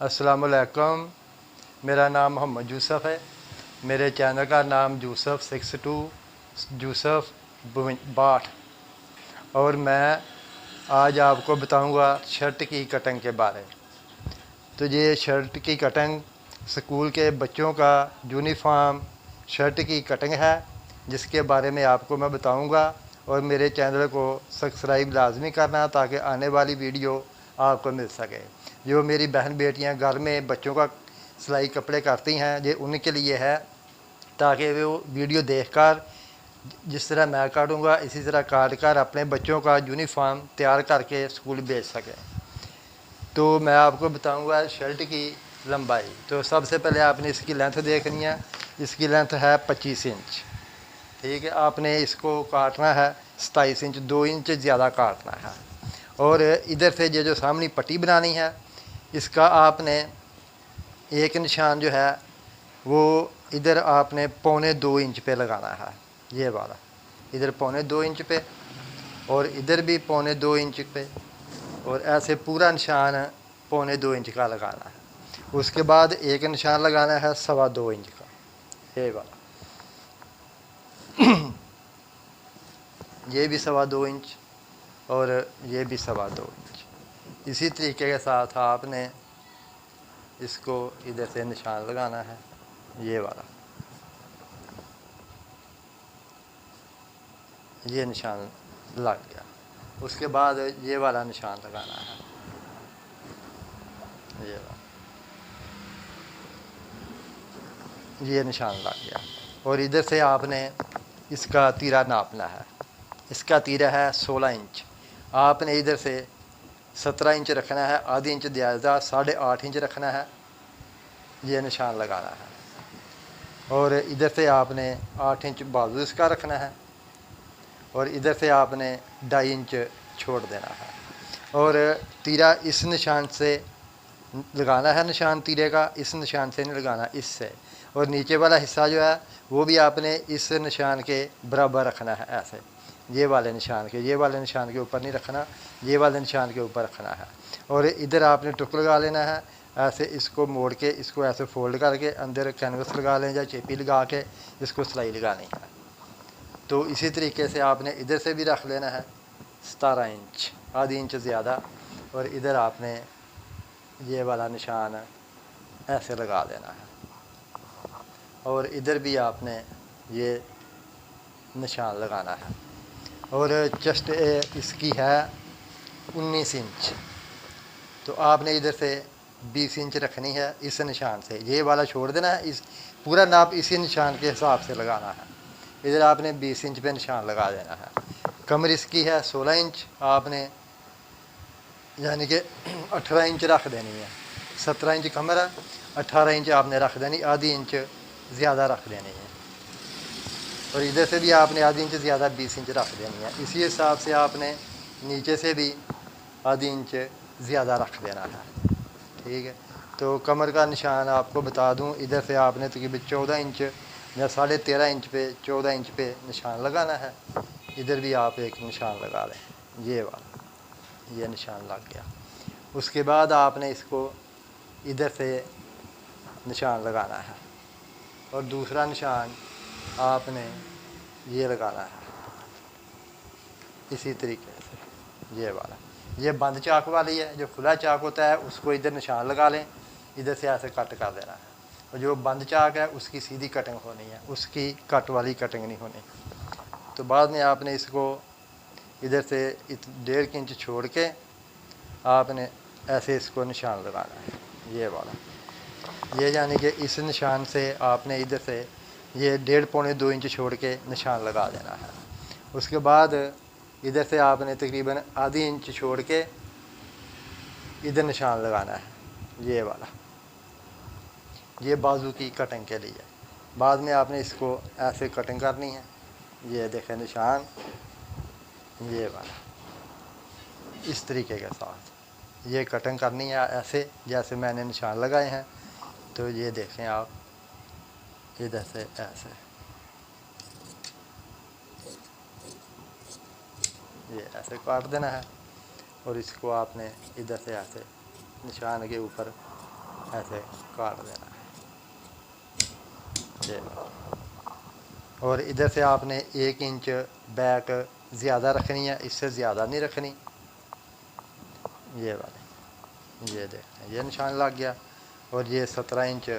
अस्सलामुअलैकुम। मेरा नाम मोहम्मद यूसुफ़ है। मेरे चैनल का नाम यूसुफ़ 62 यूसुफ़ 62। और मैं आज आपको बताऊंगा शर्ट की कटिंग के बारे। तो ये शर्ट की कटिंग स्कूल के बच्चों का यूनिफॉर्म शर्ट की कटिंग है, जिसके बारे में आपको मैं बताऊंगा। और मेरे चैनल को सब्सक्राइब लाजमी करना ताकि आने वाली वीडियो आपको मिल सके। जो मेरी बहन बेटियां घर में बच्चों का सिलाई कपड़े करती हैं, ये उनके लिए है, ताकि वो वीडियो देखकर जिस तरह मैं काटूँगा इसी तरह काट कर अपने बच्चों का यूनिफॉर्म तैयार करके स्कूल भेज सकें। तो मैं आपको बताऊंगा शर्ट की लंबाई। तो सबसे पहले आपने इसकी लेंथ देखनी है। इसकी लेंथ है 25 इंच। ठीक है, आपने इसको काटना है 27 इंच, 2 इंच ज़्यादा काटना है। और इधर से ये जो सामने पट्टी बनानी है, इसका आपने एक निशान जो है वो इधर आपने 2.25 इंच पे लगाना है, ये वाला इधर 2.25 इंच पे, और इधर भी 2.25 इंच पे, और ऐसे पूरा निशान 2.25 इंच का लगाना है। उसके बाद एक निशान लगाना है 2.25 इंच का, ये वाला ये भी 2.25 इंच, और ये भी 2.25 इंच। इसी तरीके के साथ आपने इसको इधर से निशान लगाना है, ये वाला, ये निशान लग गया। उसके बाद ये वाला निशान लगाना है, ये वाला, ये निशान लग गया। और इधर से आपने इसका तीरा नापना है। इसका तीरा है 16 इंच। आपने इधर से 17 इंच रखना है, आधी इंच ज़्यादा 8.5 इंच रखना है, ये निशान लगाना है। और इधर से आपने 8 इंच बाजू इसका रखना है, और इधर से आपने 2.5 इंच छोड़ देना है। और तीरा इस निशान से लगाना है, निशान तीरे का इस निशान से नहीं लगाना, इससे। और नीचे वाला हिस्सा जो है वो भी आपने इस निशान के बराबर रखना है, ऐसे ये वाले निशान के, ये वाले निशान के ऊपर नहीं रखना, ये वाले निशान के ऊपर रखना है। और इधर आपने टुक लगा लेना है, ऐसे इसको मोड़ के इसको ऐसे फोल्ड करके अंदर कैनवस लगा लें या चेपी लगा के इसको सिलाई लगानी है। तो इसी तरीके से आपने इधर से भी रख लेना है 17 इंच, आधी इंच ज़्यादा, और इधर आपने ये वाला निशान ऐसे लगा देना है। और इधर भी आपने ये निशान लगाना है। और चेस्ट इसकी है 19 इंच, तो आपने इधर से 20 इंच रखनी है इस निशान से, ये वाला छोड़ देना है। इस पूरा नाप इसी निशान के हिसाब से लगाना है। इधर आपने 20 इंच पे निशान लगा देना है। कमर इसकी है 16 इंच, आपने यानी कि 18 इंच रख देनी है। 17 इंच कमर है, 18 इंच आपने रख देनी, आधी इंच ज़्यादा रख देनी है। और इधर से भी आपने आधी इंच ज़्यादा 20 इंच रख देनी है। इसी हिसाब से आपने नीचे से भी आधी इंच ज़्यादा रख देना है। ठीक है, तो कमर का निशान आपको बता दूं, इधर से आपने तकरीबन 14 इंच या 13.5 इंच पे 14 इंच पे निशान लगाना है। इधर भी आप एक निशान लगा लें, ये वाला, ये निशान लग गया। उसके बाद आपने इसको इधर से निशान लगाना है, और दूसरा निशान आपने ये लगाना है इसी तरीके से, ये वाला। ये बंद चाक वाली है, जो खुला चाक होता है उसको इधर निशान लगा लें, इधर से ऐसे कट कर देना है। और जो बंद चाक है उसकी सीधी कटिंग होनी है, उसकी कट वाली कटिंग नहीं होनी। तो बाद में आपने इसको इधर से 1.5 इंच छोड़ के आपने ऐसे इसको निशान लगाना है, ये वाला। ये यानी कि इस निशान से आपने इधर से ये 1.5-2 इंच छोड़ के निशान लगा देना है। उसके बाद इधर से आपने तकरीबन आधी इंच छोड़ के इधर निशान लगाना है, ये वाला, ये बाजू की कटिंग के लिए। बाद में आपने इसको ऐसे कटिंग करनी है, ये देखें निशान, ये वाला, इस तरीके के साथ ये कटिंग करनी है, ऐसे जैसे मैंने निशान लगाए हैं। तो ये देखें आप, इधर से ऐसे ये ऐसे काट देना है, और इसको आपने इधर से ऐसे निशान के ऊपर ऐसे काट देना है। और इधर से आपने 1 इंच बैक ज़्यादा रखनी है, इससे ज़्यादा नहीं रखनी। ये वाले, ये देखें ये निशान लग गया, और ये 17 इंच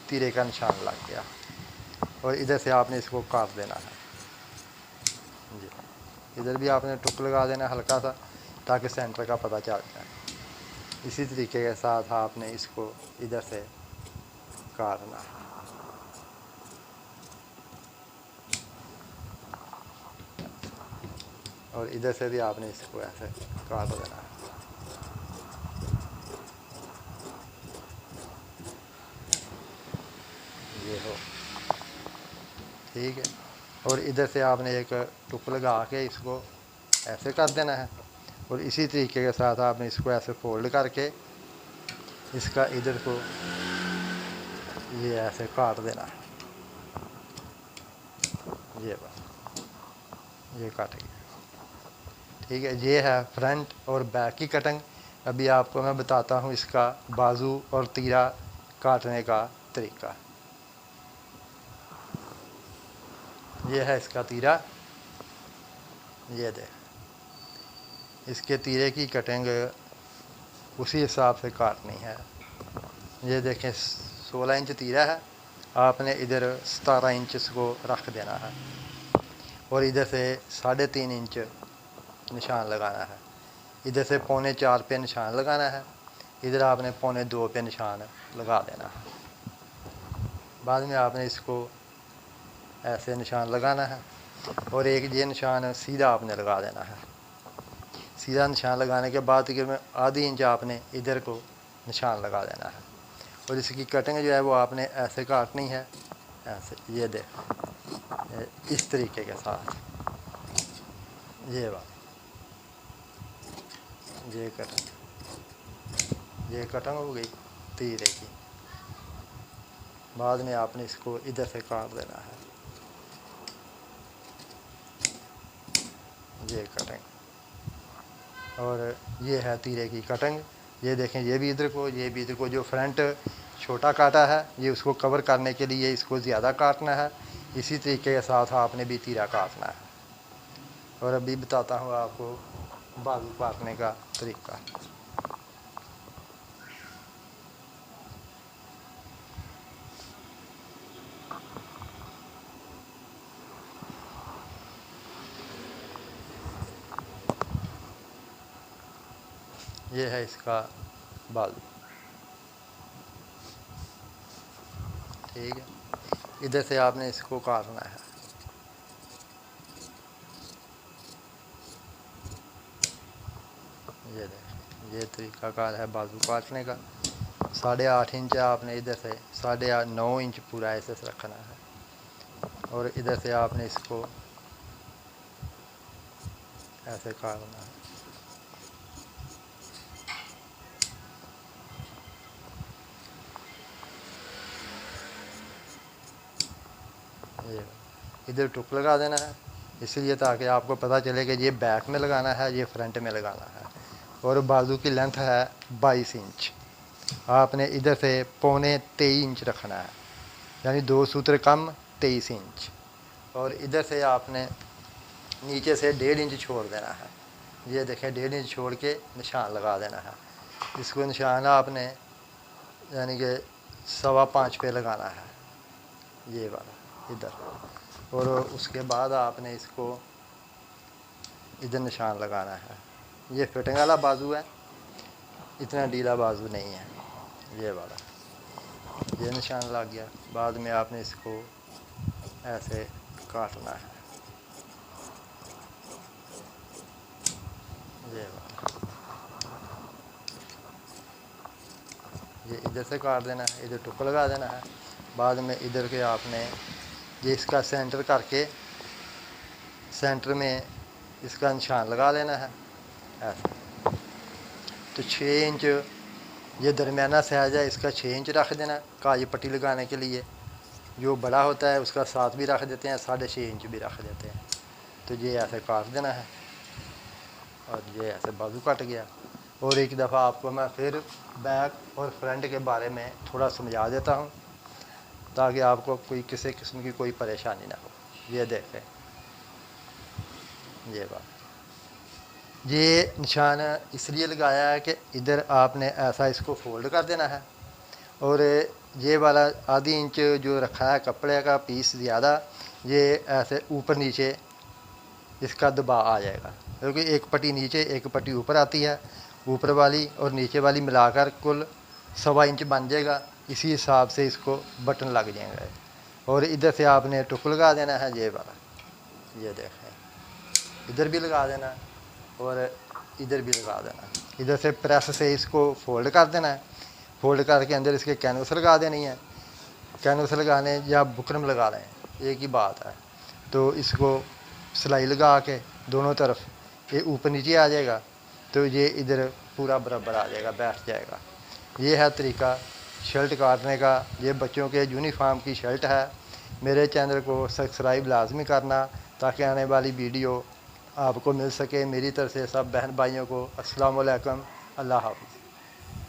तीरे का निशान लग गया। और इधर से आपने इसको काट देना है जी। इधर भी आपने टुक लगा देना हल्का सा, ताकि सेंटर का पता चल जाए। इसी तरीके के साथ आपने इसको इधर से काटना है। और इधर से भी आपने इसको ऐसे काट देना है। ये हो, ठीक है। और इधर से आपने एक टुक लगा के इसको ऐसे कर देना है। और इसी तरीके के साथ आपने इसको ऐसे फोल्ड करके इसका इधर को ये ऐसे काट देना है। ये बस, ये काट गया, ठीक है। ये है फ्रंट और बैक की कटिंग। अभी आपको मैं बताता हूँ इसका बाजू और तीरा काटने का तरीका। ये है इसका तीरा, ये देख, इसके तीरे की कटिंग उसी हिसाब से काटनी है। ये देखें 16 इंच तीरा है, आपने इधर 17 इंच इसको रख देना है। और इधर से 3.5 इंच निशान लगाना है। इधर से 3.25 पे निशान लगाना है। इधर आपने 2.25 पे निशान लगा देना है। बाद में आपने इसको ऐसे निशान लगाना है। और एक ये निशान सीधा आपने लगा देना है। सीधा निशान लगाने के बाद तकरीबन आधी इंच आपने इधर को निशान लगा देना है। और इसकी कटिंग जो है वो आपने ऐसे काटनी है, ऐसे, ये देख, इस तरीके के साथ। ये बात, ये कटिंग हो गई तीरे की। बाद में आपने इसको इधर से काट देना है, ये कटिंग। और ये है तीरे की कटिंग। ये देखें, ये भी इधर को, ये भी इधर को। जो फ्रंट छोटा काटा है ये उसको कवर करने के लिए इसको ज़्यादा काटना है। इसी तरीके के साथ आपने भी तीरा काटना है। और अभी बताता हूँ आपको बाजू काटने का तरीका। ये है इसका बाजू, ठीक है। इधर से आपने इसको काटना है। ये देखें, ये तरीकाकार है बाजू काटने का। 8.5 इंच आपने इधर से 9.5 इंच पूरा ऐसे से रखना है। और इधर से आपने इसको ऐसे काटना है। ये इधर टुक लगा देना है, इसलिए ताकि आपको पता चले कि ये बैक में लगाना है, ये फ्रंट में लगाना है। और बाजू की लेंथ है 22 इंच। आपने इधर से 23 इंच रखना है, यानी 2 सूत्र कम 23 इंच। और इधर से आपने नीचे से 1.5 इंच छोड़ देना है। ये देखें, 1.5 इंच छोड़ के निशान लगा देना है। इसको निशान आपने यानी कि 5.25 पे लगाना है, ये वाला इधर। और उसके बाद आपने इसको इधर निशान लगाना है। ये फिटिंग वाला बाजू है, इतना ढीला बाजू नहीं है, ये वाला। ये निशान लग गया। बाद में आपने इसको ऐसे काटना है, ये वाला। ये इधर से काट देना है, इधर टुक लगा देना है। बाद में इधर के आपने ये इसका सेंटर करके सेंटर में इसका निशान लगा लेना है ऐसे। तो 6 इंच ये दरमियाना साइज है, इसका 6 इंच रख देना काज पट्टी लगाने के लिए। जो बड़ा होता है उसका 7 भी रख देते हैं, 6.5 इंच भी रख देते हैं। तो ये ऐसे काट देना है। और ये ऐसे बाजू कट गया। और एक दफ़ा आपको मैं फिर बैक और फ्रंट के बारे में थोड़ा समझा देता हूँ, ताकि आपको कोई किसी किस्म की कोई परेशानी ना हो। ये देखें, ये बात, ये निशान इसलिए लगाया है कि इधर आपने ऐसा इसको फोल्ड कर देना है, और ये वाला आधी इंच जो रखा है कपड़े का पीस ज़्यादा, ये ऐसे ऊपर नीचे इसका दबाव आ जाएगा, क्योंकि एक पट्टी नीचे एक पट्टी ऊपर आती है, ऊपर वाली और नीचे वाली मिलाकर कुल 1.25 इंच बन जाएगा। इसी हिसाब से इसको बटन लग जाएंगे, और इधर से आपने टुक लगा देना है ये वाला, ये देखें, इधर भी लगा देना और इधर भी लगा देना। इधर से प्रेस से इसको फोल्ड कर देना है, फोल्ड करके अंदर इसके कैनवस लगा देनी है। कैनवस लगाने या बुकरम लगा लें, एक ही बात है। तो इसको सिलाई लगा के दोनों तरफ ये ऊपर नीचे आ जाएगा, तो ये इधर पूरा बराबर आ जाएगा, बैठ जाएगा। ये है तरीका शर्ट काटने का। ये बच्चों के यूनिफॉर्म की शर्ट है। मेरे चैनल को सब्सक्राइब लाजमी करना, ताकि आने वाली वीडियो आपको मिल सके। मेरी तरफ से सब बहन भाइयों को अस्सलाम वालेकुम, अल्लाह हाफ़िज़।